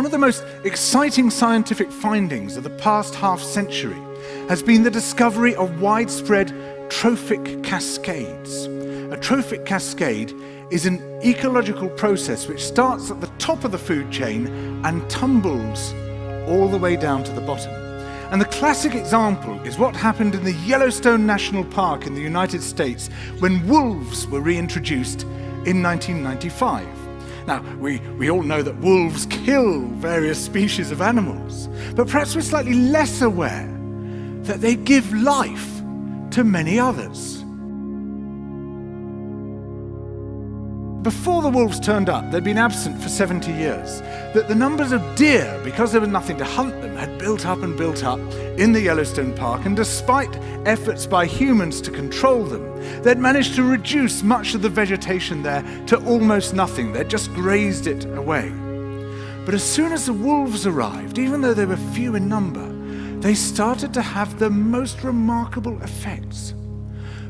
One of the most exciting scientific findings of the past half century has been the discovery of widespread trophic cascades. A trophic cascade is an ecological process which starts at the top of the food chain and tumbles all the way down to the bottom. And the classic example is what happened in the Yellowstone National Park in the United States when wolves were reintroduced in 1995. Now, we all know that wolves kill various species of animals, but perhaps we're slightly less aware that they give life to many others. Before the wolves turned up, they'd been absent for 70 years. That the numbers of deer, because there was nothing to hunt them, had built up and built up in the Yellowstone Park, and despite efforts by humans to control them, they'd managed to reduce much of the vegetation there to almost nothing. They'd just grazed it away. But as soon as the wolves arrived, even though they were few in number, they started to have the most remarkable effects.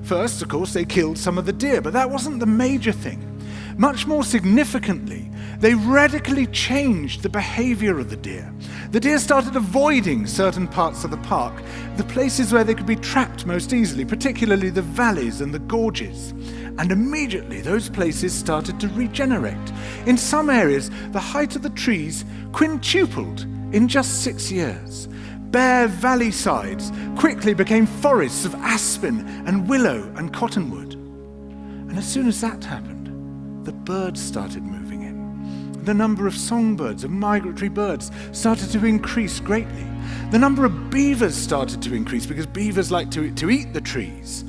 First, of course, they killed some of the deer, but that wasn't the major thing. Much more significantly, they radically changed the behavior of the deer. The deer started avoiding certain parts of the park, the places where they could be trapped most easily, particularly the valleys and the gorges. And immediately those places started to regenerate. In some areas, the height of the trees quintupled in just 6 years. Bare valley sides quickly became forests of aspen and willow and cottonwood. And as soon as that happened, the birds started moving in. The number of songbirds, of migratory birds, started to increase greatly. The number of beavers started to increase because beavers like to eat the trees.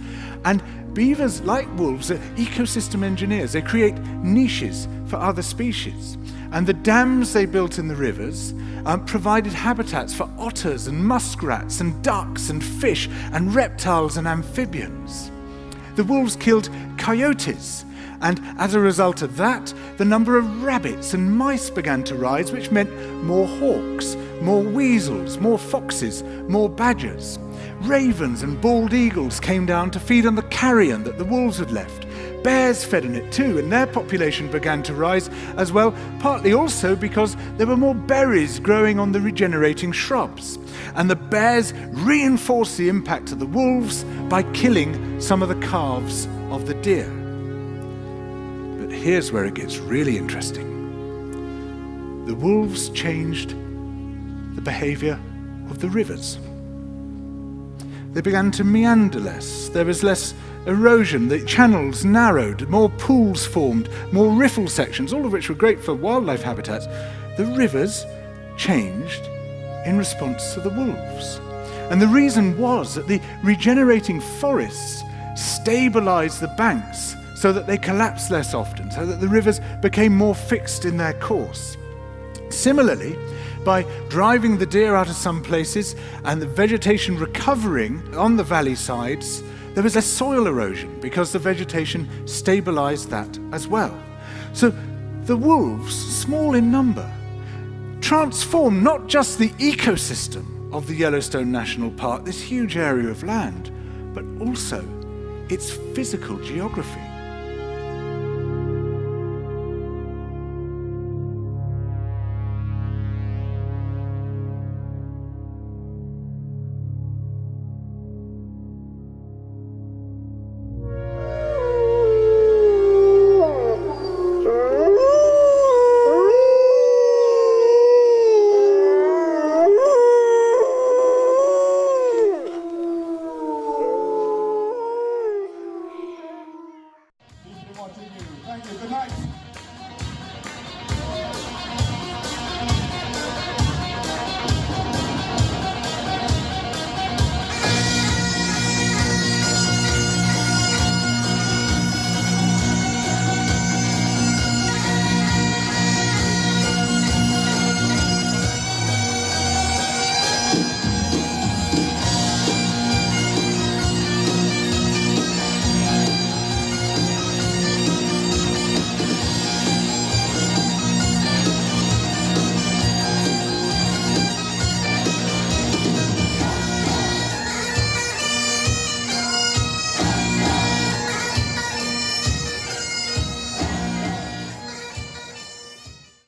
And beavers, like wolves, are ecosystem engineers. They create niches for other species. And the dams they built in the rivers provided habitats for otters and muskrats and ducks and fish and reptiles and amphibians. The wolves killed coyotes, and as a result of that, the number of rabbits and mice began to rise, which meant more hawks, more weasels, more foxes, more badgers. Ravens and bald eagles came down to feed on the carrion that the wolves had left. Bears fed on it too, and their population began to rise as well, partly also because there were more berries growing on the regenerating shrubs. And the bears reinforced the impact of the wolves by killing some of the calves of the deer. But here's where it gets really interesting. The wolves changed the behavior of the rivers. They began to meander less. There was less erosion. The channels narrowed, more pools formed, more riffle sections, all of which were great for wildlife habitats. The rivers changed in response to the wolves. And the reason was that the regenerating forests stabilized the banks so that they collapsed less often, so that the rivers became more fixed in their course. Similarly, by driving the deer out of some places and the vegetation recovering on the valley sides, there was less soil erosion because the vegetation stabilized that as well. So the wolves, small in number, transformed not just the ecosystem of the Yellowstone National Park, this huge area of land, but also its physical geography.